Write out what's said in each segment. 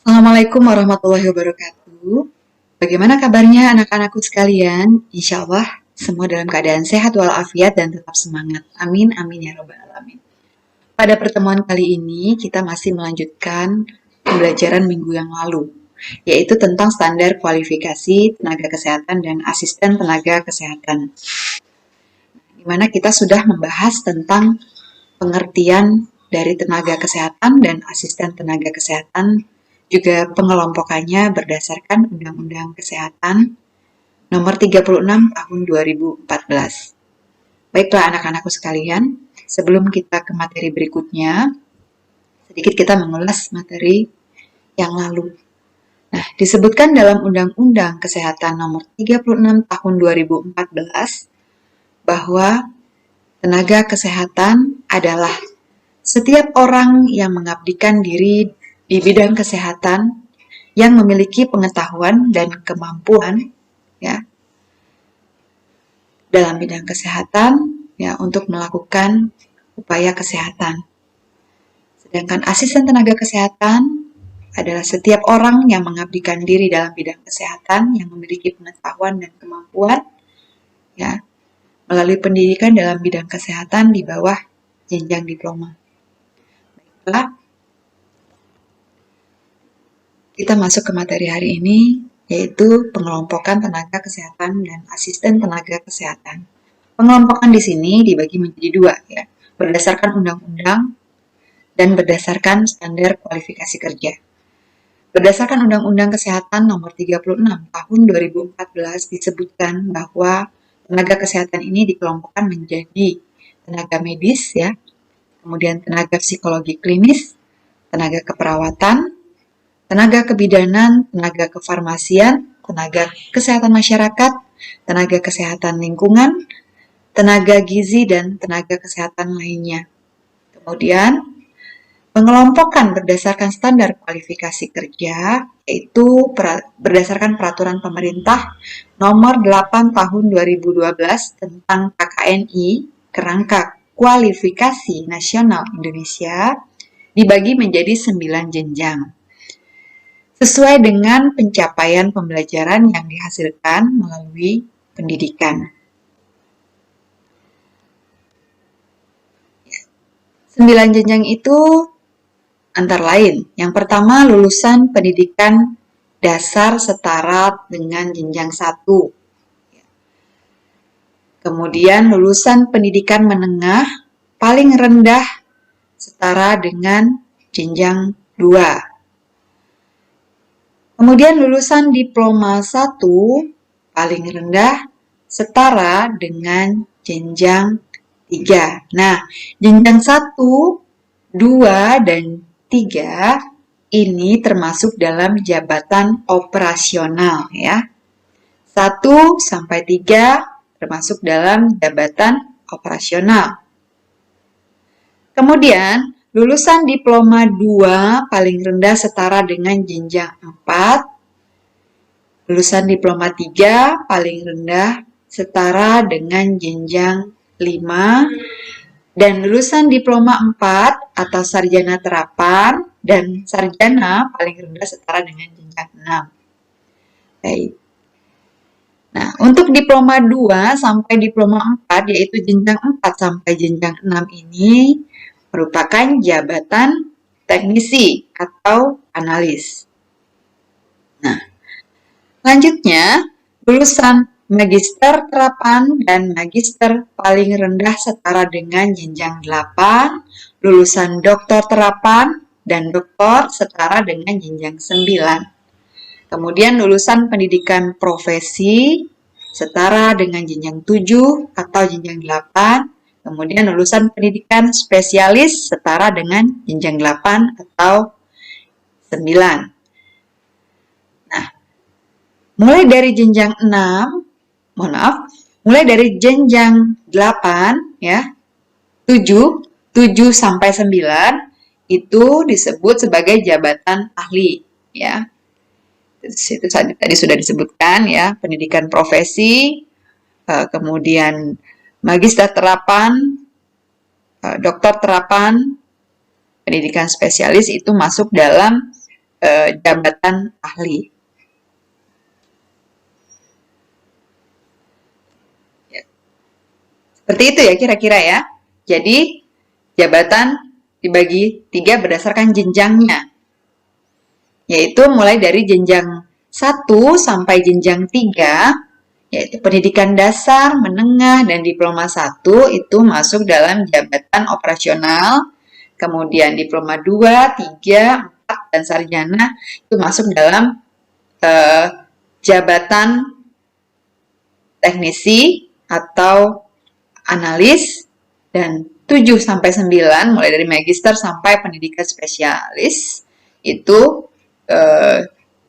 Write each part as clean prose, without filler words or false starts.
Assalamualaikum warahmatullahi wabarakatuh. Bagaimana kabarnya anak-anakku sekalian? Insya Allah semua dalam keadaan sehat walafiat dan tetap semangat. Amin, amin ya robbal alamin. Pada pertemuan kali ini kita masih melanjutkan pembelajaran minggu yang lalu, yaitu tentang standar kualifikasi tenaga kesehatan dan asisten tenaga kesehatan. Di mana kita sudah membahas tentang pengertian dari tenaga kesehatan dan asisten tenaga kesehatan, juga pengelompokannya berdasarkan Undang-Undang Kesehatan Nomor 36 Tahun 2014. Baiklah anak-anakku sekalian, sebelum kita ke materi berikutnya, sedikit kita mengulas materi yang lalu. Nah, disebutkan dalam Undang-Undang Kesehatan Nomor 36 Tahun 2014 bahwa tenaga kesehatan adalah setiap orang yang mengabdikan diri di bidang kesehatan yang memiliki pengetahuan dan kemampuan ya dalam bidang kesehatan ya untuk melakukan upaya kesehatan. Sedangkan asisten tenaga kesehatan adalah setiap orang yang mengabdikan diri dalam bidang kesehatan yang memiliki pengetahuan dan kemampuan ya melalui pendidikan dalam bidang kesehatan di bawah jenjang diploma. Baiklah, kita masuk ke materi hari ini, yaitu pengelompokan tenaga kesehatan dan asisten tenaga kesehatan. Pengelompokan di sini dibagi menjadi dua, ya, berdasarkan undang-undang dan berdasarkan standar kualifikasi kerja. Berdasarkan Undang-Undang Kesehatan Nomor 36 Tahun 2014 disebutkan bahwa tenaga kesehatan ini dikelompokkan menjadi tenaga medis, ya, kemudian tenaga psikologi klinis, tenaga keperawatan, tenaga kebidanan, tenaga kefarmasian, tenaga kesehatan masyarakat, tenaga kesehatan lingkungan, tenaga gizi, dan tenaga kesehatan lainnya. Kemudian, pengelompokan berdasarkan standar kualifikasi kerja, yaitu berdasarkan peraturan pemerintah nomor 8 tahun 2012 tentang KKNI, Kerangka Kualifikasi Nasional Indonesia, dibagi menjadi 9 jenjang. Sesuai dengan pencapaian pembelajaran yang dihasilkan melalui pendidikan. 9 jenjang itu antara lain, yang pertama lulusan pendidikan dasar setara dengan jenjang 1. Kemudian lulusan pendidikan menengah paling rendah setara dengan jenjang 2. Kemudian lulusan diploma 1 paling rendah setara dengan jenjang 3. Nah, jenjang 1, 2, dan 3 ini termasuk dalam jabatan operasional ya. 1 sampai 3 termasuk dalam jabatan operasional. Kemudian, lulusan diploma 2 paling rendah setara dengan jenjang 4. Lulusan diploma 3 paling rendah setara dengan jenjang 5. Dan lulusan diploma 4 atau sarjana terapan dan sarjana paling rendah setara dengan jenjang 6. Baik. Nah, untuk diploma 2 sampai diploma 4, yaitu jenjang 4 sampai jenjang 6 ini merupakan jabatan teknisi atau analis. Nah, selanjutnya, lulusan magister terapan dan magister paling rendah setara dengan jenjang 8, lulusan doktor terapan dan doktor setara dengan jenjang 9. Kemudian lulusan pendidikan profesi setara dengan jenjang 7 atau jenjang 8. Kemudian lulusan pendidikan spesialis setara dengan jenjang 8 atau 9. Nah, mulai dari jenjang 6, mulai dari jenjang 8 ya, 7 sampai 9 itu disebut sebagai jabatan ahli ya. Itu tadi sudah disebutkan ya, pendidikan profesi, kemudian magister terapan, doktor terapan, pendidikan spesialis itu masuk dalam jabatan ahli. Seperti itu ya kira-kira ya. Jadi jabatan dibagi 3 berdasarkan jenjangnya, yaitu mulai dari jenjang 1 sampai jenjang 3, yaitu pendidikan dasar, menengah, dan diploma 1 itu masuk dalam jabatan operasional. Kemudian diploma 2, 3, 4, dan sarjana itu masuk dalam jabatan teknisi atau analis, dan 7 sampai 9 mulai dari magister sampai pendidikan spesialis itu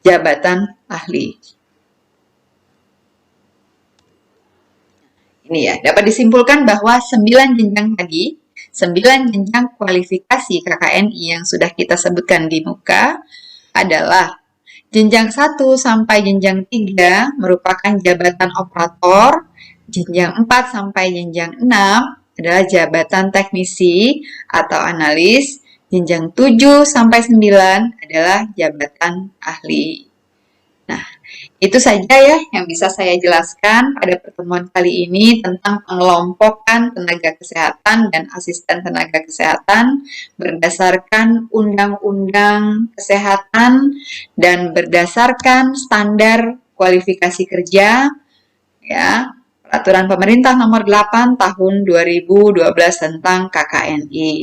jabatan ahli. Ini ya, dapat disimpulkan bahwa 9 jenjang tadi, 9 jenjang kualifikasi KKNI yang sudah kita sebutkan di muka adalah jenjang 1 sampai jenjang 3 merupakan jabatan operator, jenjang 4 sampai jenjang 6 adalah jabatan teknisi atau analis, jenjang 7 sampai 9 adalah jabatan ahli. Nah, itu saja ya yang bisa saya jelaskan pada pertemuan kali ini tentang pengelompokan tenaga kesehatan dan asisten tenaga kesehatan berdasarkan Undang-Undang Kesehatan dan berdasarkan standar kualifikasi kerja, ya, Peraturan Pemerintah Nomor 8 Tahun 2012 tentang KKNI.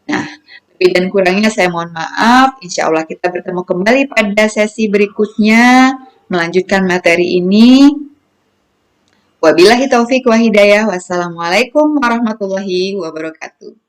Nah, lebih dan kurangnya saya mohon maaf. Insya Allah kita bertemu kembali pada sesi berikutnya melanjutkan materi ini. Wabillahi taufik wa hidayah. Wassalamualaikum warahmatullahi wabarakatuh.